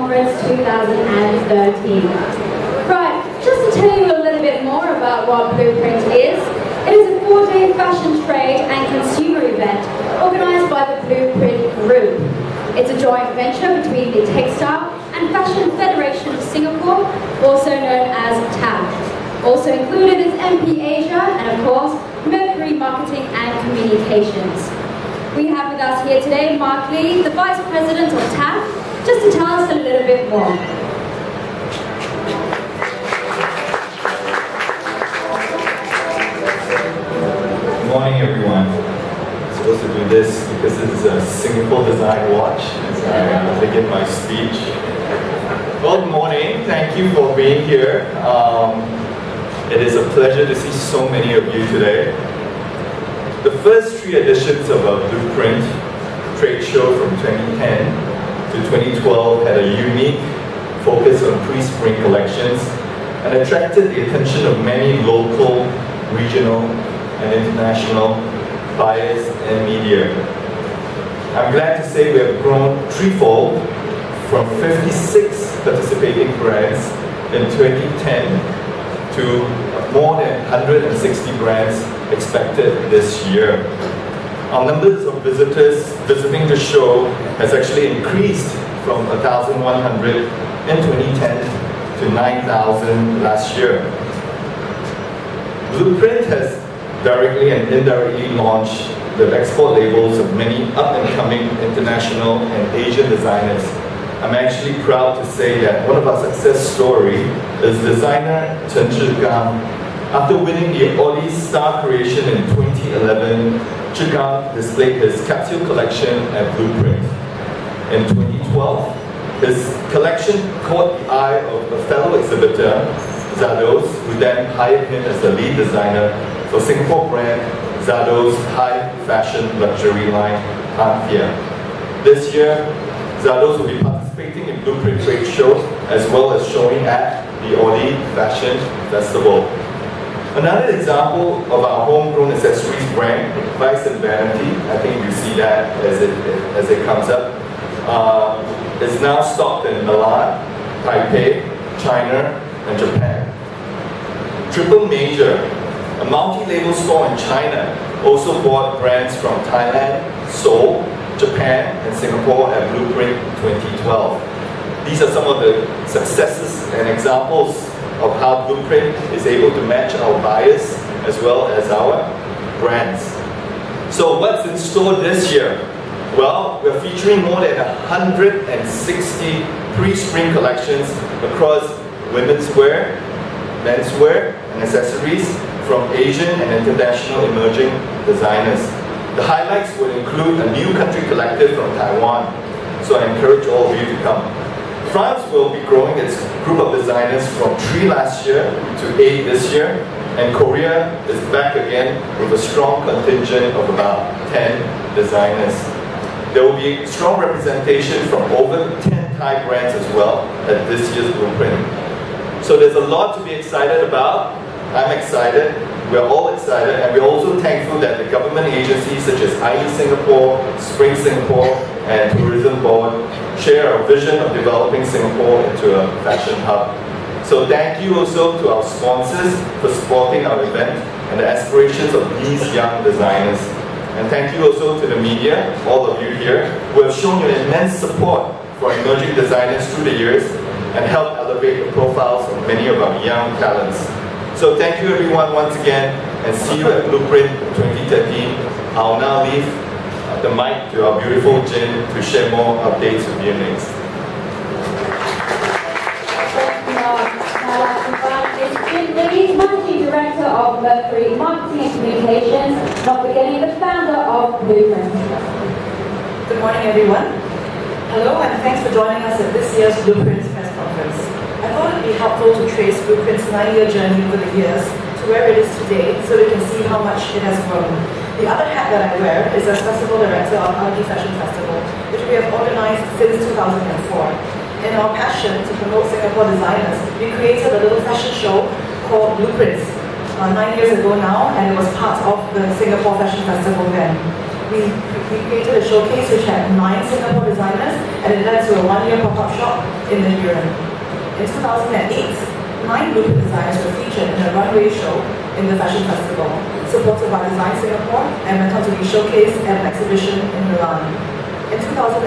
Conference 2013. Right, just to tell you a little bit more about what Blueprint is, it is a 4-day fashion trade and consumer event organised by the Blueprint Group. It's a joint venture between the Textile and Fashion Federation of Singapore, also known as TAFF. Also included is MP Asia and of course Mercury Marketing and Communications. We have with us here today Mark Lee, the Vice President of TAFF, just to tell us a little bit more. Good morning, everyone. I'm supposed to do this because this is a Singapore design watch as I begin my speech. Well, good morning. Thank you for being here. It is a pleasure to see so many of you today. The first 3 editions of our Blueprint trade show from 2010 to 2012 had a unique focus on pre-spring collections and attracted the attention of many local, regional, and international buyers and media. I'm glad to say we have grown threefold from 56 participating brands in 2010 to more than 160 brands expected this year. Our numbers of visitors visiting the show has actually increased from 1,100 in 2010 to 9,000 last year. Blueprint has directly and indirectly launched the export labels of many up-and-coming international and Asian designers. I'm actually proud to say that one of our success stories is designer Chen Zhigang. After winning the Oli Star Creation in 2011, Zhigang displayed his capsule collection at Blueprint. In 2012, his collection caught the eye of a fellow exhibitor, Zados, who then hired him as the lead designer for Singapore brand Zado's high fashion luxury line, Anthea. This year, Zados will be participating in Blueprint Trade Show as well as showing at the Oli Fashion Festival. Another example of our homegrown accessories brand, Vice and Vanity, I think you see that as it comes up, is now stocked in Milan, Taipei, China, and Japan. Triple Major, a multi-label store in China, also bought brands from Thailand, Seoul, Japan, and Singapore at Blueprint 2012. These are some of the successes and examples of how Blueprint is able to match our buyers as well as our brands. So what's in store this year? Well, we're featuring more than 160 pre-spring collections across women's wear, menswear, and accessories from Asian and international emerging designers. The highlights will include a new country collective from Taiwan, so I encourage all of you to come. France will be growing its group of designers from 3 last year to 8 this year, and Korea is back again with a strong contingent of about 10 designers. There will be strong representation from over 10 Thai brands as well at this year's Blueprint. So there's a lot to be excited about. I'm excited, we're all excited, and we're also thankful that the government agencies such as IE Singapore, Spring Singapore, and Tourism Board share our vision of developing Singapore into a fashion hub. So thank you also to our sponsors for supporting our event and the aspirations of these young designers. And thank you also to the media, all of you here, who have shown your immense support for emerging designers through the years and helped elevate the profiles of many of our young talents. So thank you everyone once again, and see you at Blueprint 2013. I'll now leave the mic to our beautiful Jin to share more updates with you next. Jin, Managing Director of Mercury Marketing and Communications, not forgetting the founder of Blueprint. Good morning everyone. Hello and thanks for joining us at this year's Blueprint press conference. I thought it would be helpful to trace Blueprint's 9-year journey over the years to where it is today so we can see how much it has grown. The other hat that I wear is as Festival Director of Oli Fashion Festival, which we have organized since 2004. In our passion to promote Singapore designers, we created a little fashion show called Blueprints 9 years ago now, and it was part of the Singapore Fashion Festival then. We we created a showcase which had 9 Singapore designers, and it led to a 1-year pop-up shop in the Huron. In 2008, 9 Blueprint designers were featured in a runway show in the Fashion Festival, supported by Design Singapore, and went on to be showcased at an exhibition in Milan. In 2009,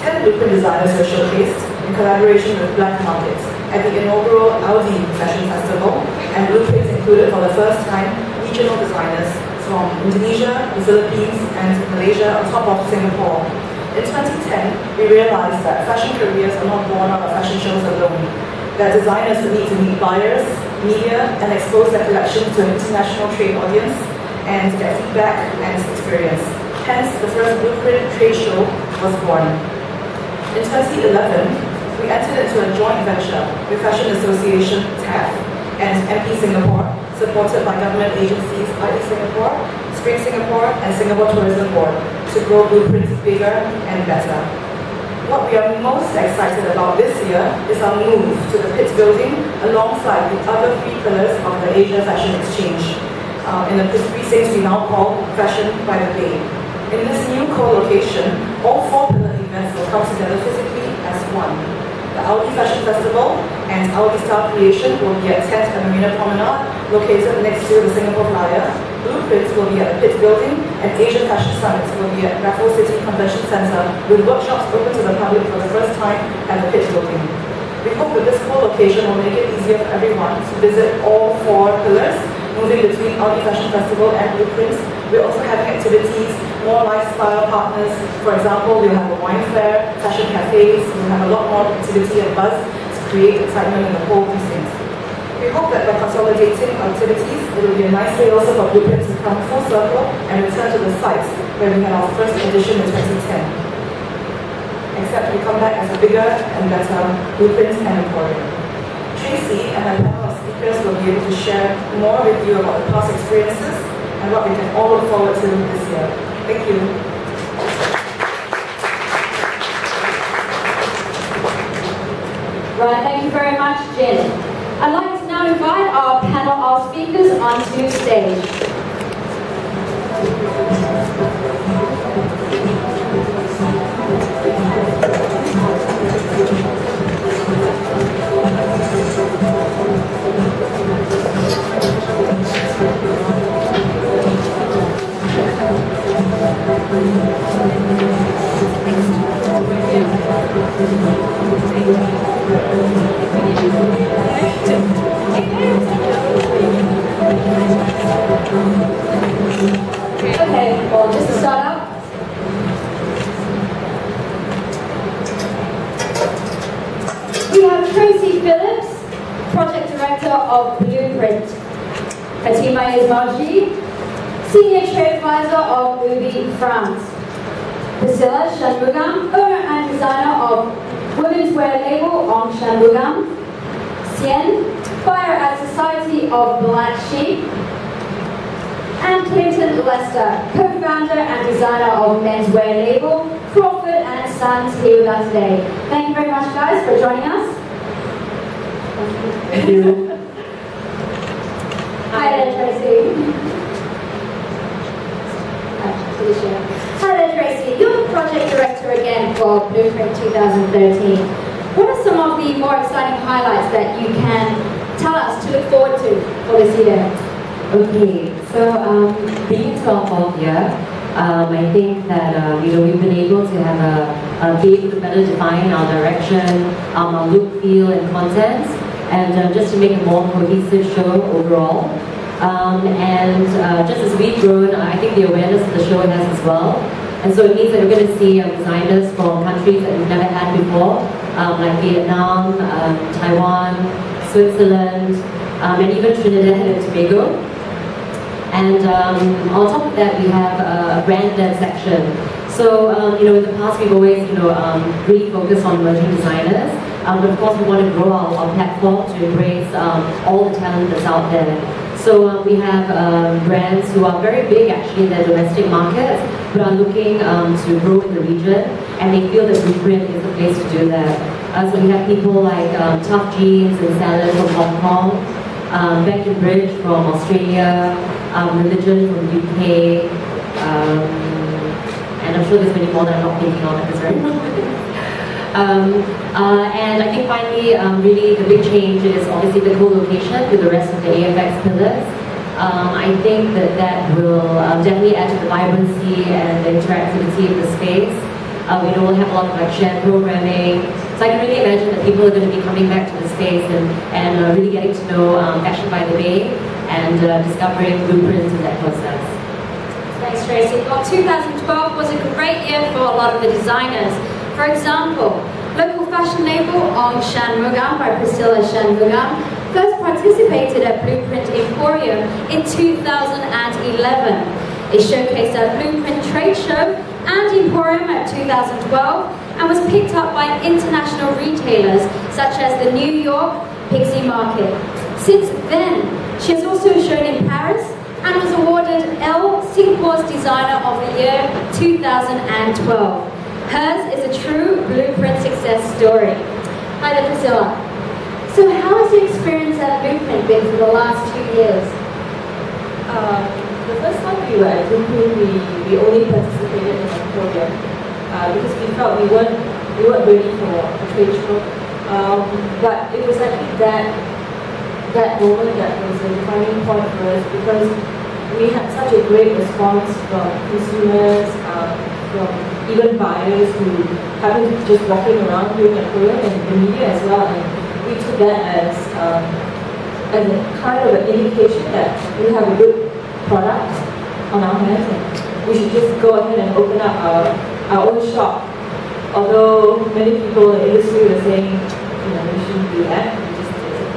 10 Blueprint designers were showcased in collaboration with Black Market at the inaugural Audi Fashion Festival, and Blueprints included for the first time regional designers from Indonesia, the Philippines, and Malaysia on top of Singapore. In 2010, we realized that fashion careers are not born out of fashion shows alone, that designers would need to meet buyers, media, and expose their collections to an international trade audience, and get feedback and experience. Hence, the first Blueprint trade show was born. In 2011, we entered into a joint venture with Fashion Association TAF and MP Singapore, supported by government agencies IE Singapore, Spring Singapore, and Singapore Tourism Board, to grow Blueprints bigger and better. What we are most excited about this year is our move to the Pitt building alongside the other 3 pillars of the Asia Fashion Exchange, in the precincts we now call Fashion by the Bay. In this new co-location, all 4 pillar events will come together physically as one. The Audi Fashion Festival and Audi Style Creation will be at 10th and Marina Promenade, located next to the Singapore Flyer. Blueprints will be at the Pitt Building, and Asian Fashion Summits will be at Raffles City Convention Centre, with workshops open to the public for the first time at the Pitt Building. We hope that this co-location will make it easier for everyone to visit all 4 pillars, moving between Audi Fashion Festival and Blueprints. We're also having activities, more lifestyle partners. For example, we'll have a wine fair, fashion cafes, we'll have a lot more activity and buzz to create excitement in the whole precinct. We hope that by consolidating activities, it will be a nice way also for Blueprints to come full circle and return to the site where we had our first edition in 2010. Except we come back as a bigger and better Blueprints and Emporium. Tracy and her panel of speakers will be able to share more with you about the past experiences and what we can all look forward to this year. Thank you. Right, thank you very much, Jen. I'd like to now invite our panel of speakers onto stage. Okay, well, just to start out. We have Tracy Phillips, Project Director of Blueprint. Fatima Ismaji, Senior Trade Advisor of Ubi France. Priscilla Shanmugam, owner and designer of women's wear label On Shanmugam. Sien, buyer at Society of Black Sheep. And Clinton Lester, co-founder and designer of menswear label Crawford and Sons, here with us today. Thank you very much, guys, for joining us. Thank you. Hi there, Tracy. Hi there, Tracy. You're the project director again for Blueprint 2013. What are some of the more exciting highlights that you can tell us to look forward to for this year? Okay, so being into our 4th year, I think that we've been able to be able to better define our direction, our look, feel, and content, and just to make a more cohesive show overall. Just as we've grown, I think the awareness of the show has as well. And so it means that we're going to see designers from countries that we've never had before, like Vietnam, Taiwan, Switzerland, and even Trinidad and Tobago. And on top of that, we have a brand-led section. So, in the past, we've always, really focused on emerging designers. But of course, we want to grow our platform to embrace all the talent that's out there. So we have brands who are very big actually in their domestic markets, but are looking to grow in the region, and they feel that Blueprint is the place to do that. So we have people like Tough Jeans and Salad from Hong Kong, Beck and Bridge from Australia, Religion from UK, and I'm sure there's many more that I'm not thinking of at this very moment. And I think finally, really the big change is obviously the co-location with the rest of the AFFS pillars. I think that will definitely add to the vibrancy and the interactivity of the space. We'll have a lot of like shared programming. So I can really imagine that people are going to be coming back to the space and really getting to know Fashion by the Bay and discovering blueprints in that process. Thanks, Tracy. Well, 2012 was a great year for a lot of the designers. For example, local fashion label Ong Shanmugam by Priscilla Shanmugam first participated at Blueprint Emporium in 2011. It showcased at Blueprint Trade Show and Emporium at 2012 and was picked up by international retailers such as the New York Pixie Market. Since then, she has also shown in Paris and was awarded Elle Singapore's Designer of the Year 2012. Hers is a true blueprint success story. Hi there, Priscilla. So how has the experience at Blueprint been for the last 2 years? The first time we were at Blueprint, we only participated in a podium because we felt we weren't ready for a trade show. But it was actually that moment that was a defining point for us because we had such a great response from consumers, from even buyers who happened to just walking around during the podium and the media as well. And we took that as a kind of an indication that we have a good product on our hands and we should just go ahead and open up our own shop. Although many people in the industry were saying, we shouldn't do that, we just did it.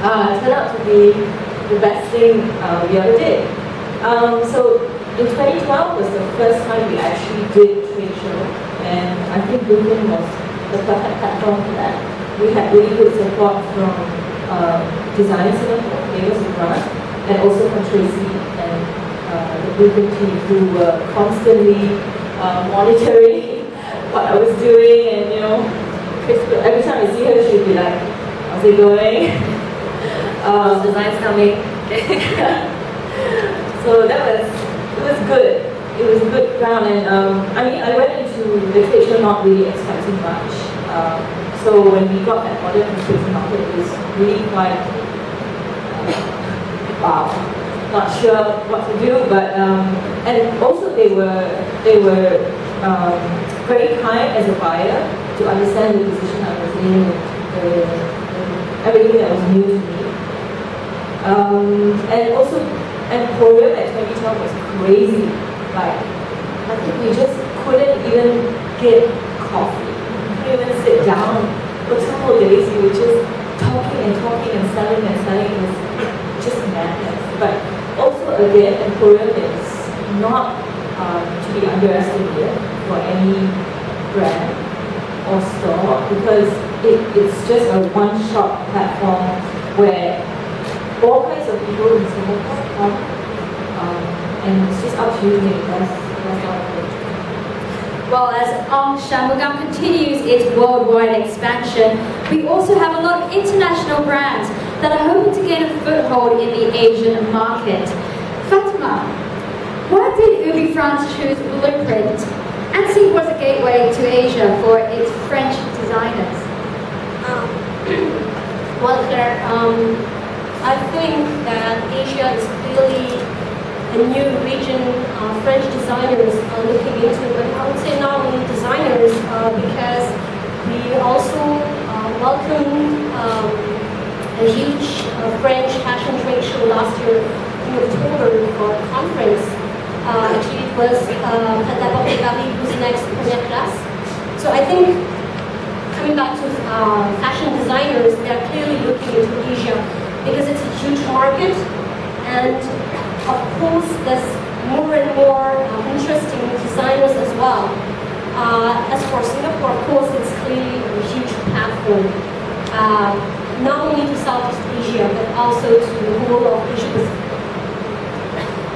It turned out to be the best thing we ever did. So in 2012 was the first time we actually did trade show, and I think Blueprint was the perfect platform for that. We had really good support from Design Singapore, gave us a grant, and also from Tracy and the Blueprint team who were constantly monitoring what I was doing, and every time I see her, she'd be like, "How's it going? Designs coming." So it was good. It was a good ground, and I went into the trade show not really expecting much. So when we got that order from Pixie Market, it was really quite wow. Not sure what to do, but and also they were very kind as a buyer to understand the position I was in, everything that was new to me, and also Emporium at 2012 was crazy. Like I think we just couldn't even get coffee. We couldn't even sit down for 2 whole days. We were just talking and selling. It was just madness. But also again, Emporium is not to be underestimated for any brand or store because it's just a one-shop platform where all kinds of people in Singapore come, and it's just up to you to make the best out of it. Well, as Ong Shanmugam continues its worldwide expansion, we also have a lot of international brands that are hoping to gain a foothold in the Asian market. Fatima, why did Ubi France choose Blueprint and see it was a gateway to Asia for its French designers? Well, Claire, I think that Asia is clearly a new region French designers are looking into, but I would say not only designers, because we also welcomed a huge French fashion trade show last year in October for a conference. Actually, it was Prêt-à-porter Paris who's next première classe. So I think coming back to fashion designers, they are clearly looking into Asia because it's a huge market, and of course there's more and more interesting designers as well. As for Singapore, of course, it's clearly a huge platform, not only to Southeast Asia, but also to the whole of Asia Pacific.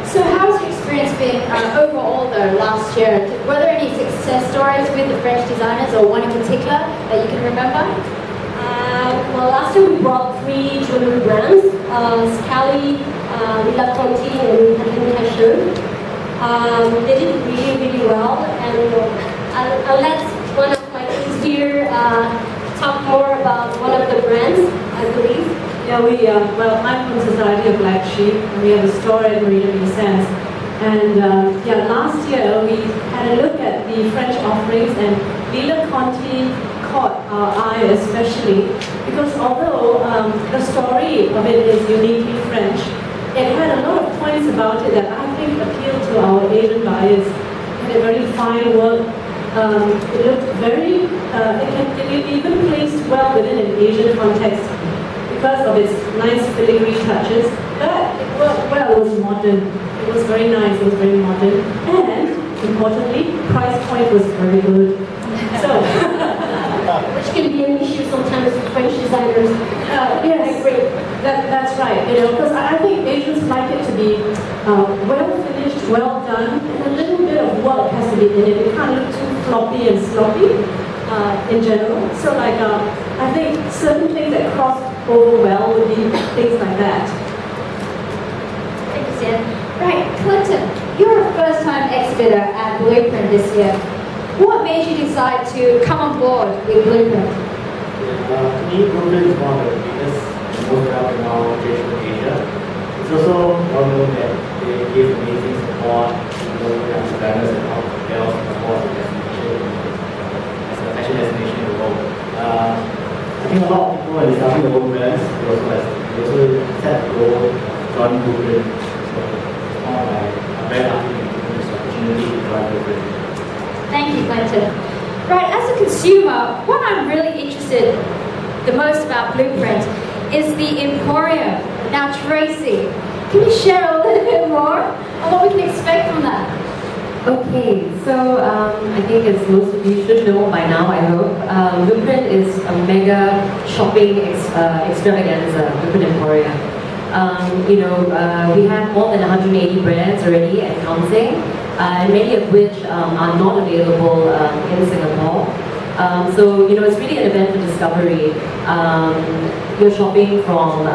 So how's your experience been overall though last year? Were there any success stories with the French designers or one in particular that you can remember? Well, last year we brought 3 jewelry brands, Scali, Villa Conti, and Passion. They did really, really well, and I'll let one of my kids here talk more about one of the brands, I believe. Yeah, well, I'm from Society of Black Sheep, and we have a store at Marina Bay Sands. And yeah, last year we had a look at the French offerings, and Lila Conti caught our eye especially because although the story of it is uniquely French, it had a lot of points about it that I think appealed to our Asian buyers. It had a very fine work. It looked very, it even placed well within an Asian context because of its nice filigree touches, but it worked well. It was modern. It was very nice. It was very modern, and importantly, price point was very good. So, which can be an issue sometimes with French designers. Yes, I agree. That's right. You know, because I think Asians like it to be well finished, well done, and a little bit of work has to be in it. It can't look too floppy and sloppy in general. So, like, I think certain things that cross over well would be things like that. Thank you, Stan. Right, Clinton, you're a first-time exhibitor at Blueprint this year. What made you decide to come on board with Blueprint? To me, Blueprint is one of the biggest and most well-renowned creation in Asia. It's also well known that they give amazing support to local designers and how to build Singapore as a destination, as a fashion destination in the world. I think a lot of people, when they starting their own brands, they also set the goal to join Blueprint. So it's more like I'm very lucky to give this opportunity to join Blueprint. Thank you, Clinton. Right, as a consumer, what I'm really interested the most about Blueprint is the Emporium. Now, Tracy, can you share a little bit more on what we can expect from that? Okay, so I think as most of you should know by now, I hope, Blueprint is a mega shopping extravaganza, Blueprint Emporium. We have more than 180 brands already and counting, and many of which are not available in Singapore. So, it's really an event for discovery. You're shopping from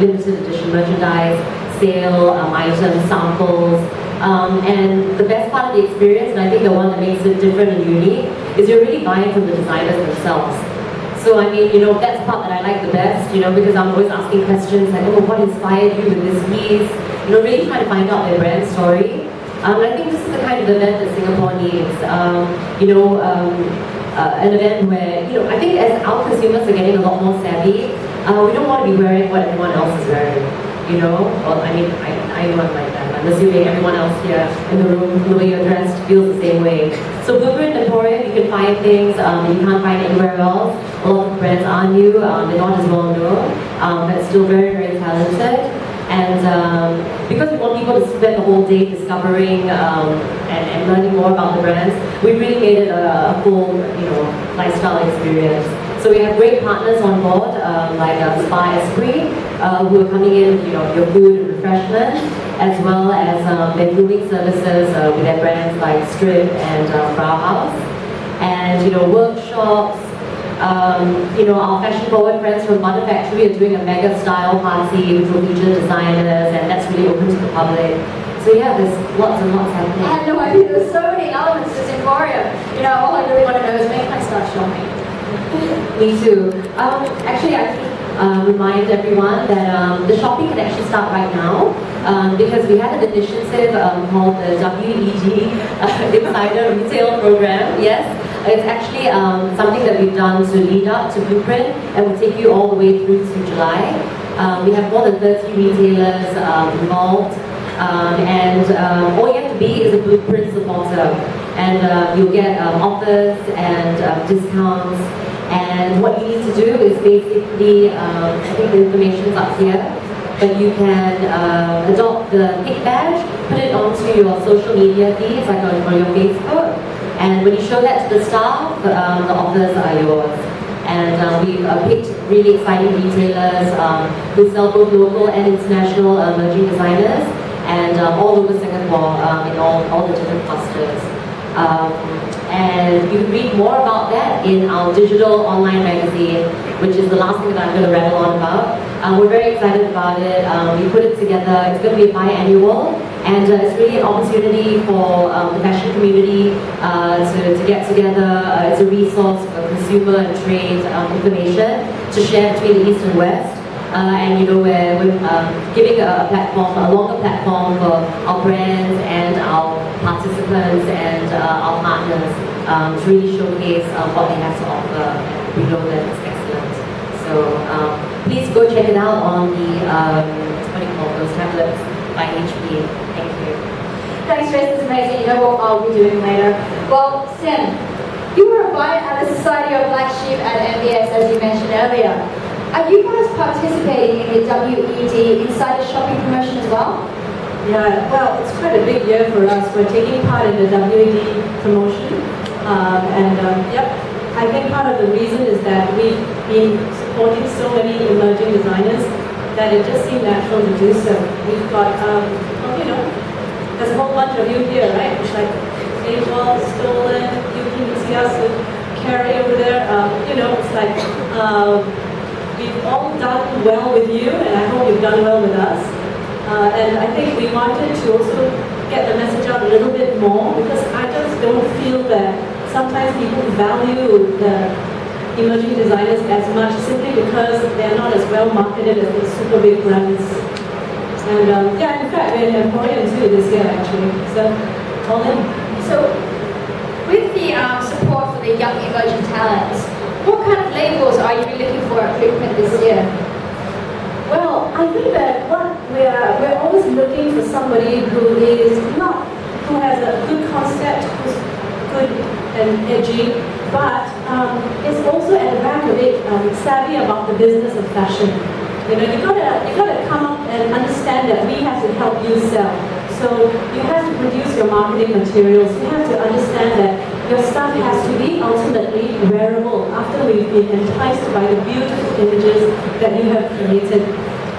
limited edition merchandise, sale items, samples, and the best part of the experience, and I think the one that makes it different and unique, is you're really buying from the designers themselves. So I mean, that's the part that I like the best, because I'm always asking questions like, oh, what inspired you with this piece? Really trying to find out their brand story. I think this is the kind of event that Singapore needs. An event where, I think as our consumers are getting a lot more savvy, we don't want to be wearing what everyone else is wearing. Well, I mean, I know I'm like that. I'm assuming everyone else here in the room, the way you're dressed, feels the same way. So Blueprint Emporium, you can find things that you can't find anywhere else. A lot of brands are new, they're not as well known, but still very, very talented. And because we want people to spend the whole day discovering and learning more about the brands, we really made it a full, lifestyle experience. So we have great partners on board, like Spa Esprit, who are coming in with your food and refreshment, as well as their grooming services with their brands like Strip and Brow House, and workshops. Our fashion-forward friends from Butter Factory are doing a mega style party which will feature designers, and that's really open to the public. So yeah, there's lots and lots happening. I had no idea there's so many elements to this Emporium. All I really want to know is when can I start shopping? Me too. Actually, I remind everyone that the shopping can actually start right now because we had an initiative called the WEG Insider Retail Program. Yes, it's actually something that we've done to lead up to Blueprint and will take you all the way through to July. We have more than 30 retailers involved, and all you have to be is a Blueprint supporter, and you'll get offers and discounts. And what you need to do is basically, I think the information's up here, but you can adopt the pick badge, put it onto your social media feeds, like on your Facebook, and when you show that to the staff, the offers are yours. And we've picked really exciting retailers who sell both local and international emerging designers, and all over Singapore in all the different clusters. And you can read more about that in our digital online magazine, which is the last thing that I'm going to rattle on about. We're very excited about it. We put it together. It's going to be biannual, and it's really an opportunity for the fashion community to get together. It's a resource for consumer and trade information to share between the East and West. And you know, we're giving a platform, a longer platform for our brands and our participants and our partners to really showcase what they have to offer. We know that it's excellent. So please go check it out on the, what do you call those tablets by HP. Thank you. Thanks, Trace. It's amazing. You know what I'll be doing later. Well, Sim, you were a buyer at the Society of Black Sheep at MBS, as you mentioned earlier. Are you guys participating in the WED Insider Shopping promotion as well? Yeah, well, it's quite a big year for us. We're taking part in the WED promotion. Yep, I think part of the reason is that we've been supporting so many emerging designers that it just seemed natural to do so. We've got, you know, there's a whole bunch of you here, right? It's like April, Stolen, you can see us with Carrie over there. You know, it's like, we've all done well with you, and I hope you've done well with us. And I think we wanted to also get the message out a little bit more, because I just don't feel that sometimes people value the emerging designers as much simply because they're not as well marketed as the super big brands. And yeah, in fact, we're employing too this year actually. So, all in. So, with the support for the young emerging talents, what kind of labels are you looking for at Blueprint this year? Well, I think that we're always looking for somebody who has a good concept, who's good and edgy, but is also at the back of it savvy about the business of fashion. You know, you gotta come up and understand that we have to help you sell. So you have to produce your marketing materials. You have to understand that your stuff has to be ultimately wearable after we've been enticed by the beautiful images that you have created.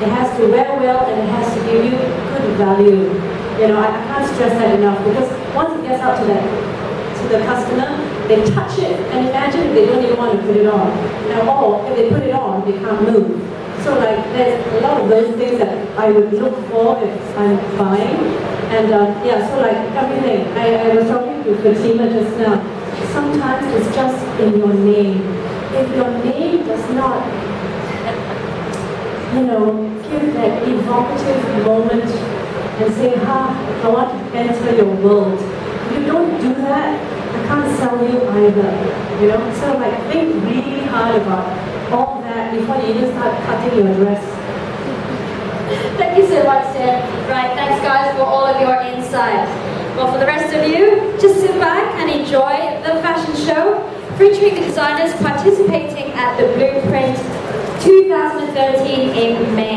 It has to wear well, and it has to give you good value. You know, I can't stress that enough, because once it gets out to the customer, they touch it, and imagine if they don't even want to put it on. Now, or if they put it on, they can't move. So like, there's a lot of those things that I would look for if I'm buying. And yeah, so like everything. I was talking to Fatima just now. Sometimes it's just in your name. If your name does not, you know, give that evocative moment and say, I want to enter your world. If you don't do that, I can't sell you either. You know, so like think really hard about all that before you even start cutting your dress. Thank you so much, Sam. Right, thanks guys for all of your insight. Well, for the rest of you, just sit back and enjoy the fashion show featuring the designers participating at the Blueprint 2013 in May.